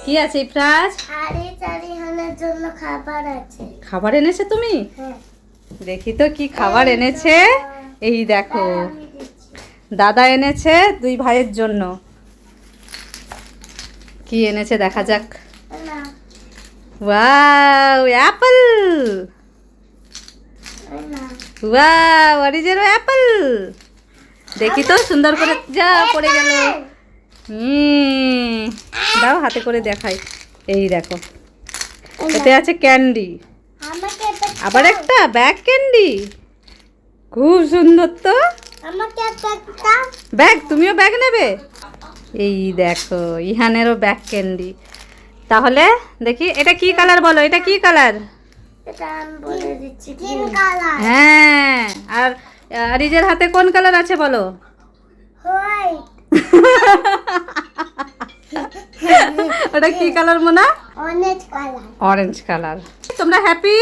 কি আছে ইফরাজ? আরে চারিহানের জন্য খাবার আছে। খাবার এনেছে তুমি? হ্যাঁ। দেখি তো কি খাবার এনেছে। এই দেখো, আমি দিচ্ছি। দাদা এনেছে দুই ভাইয়ের জন্য। কি এনেছে দেখা যাক। না, ওয়াও, অ্যাপল। না। Wow, original Apple. দেখি তো সুন্দর করে, যা পড়ে গেল। দাও হাতে করে দেখাই। এই দেখো, এতে আছে ক্যান্ডি। আমাকে একটা আবার একটা ব্যাগ ক্যান্ডি। খুব সুন্দর তো আমাকে একটা ব্যাগ। তুমিও ব্যাগ নেবে? এই দেখো, ইহানেরও ব্যাগ ক্যান্ডি। তাহলে দেখি এটা কি কালার, বলো এটা কি কালার? এটা আমি বলে দিচ্ছি, গ্রিন কালার। হ্যাঁ, আর আরিজের হাতে কোন কালার আছে বলো? হোয়াইট। ওটা কি colour Mona? Orange colour. Orange colour. তোমরা হ্যাপি?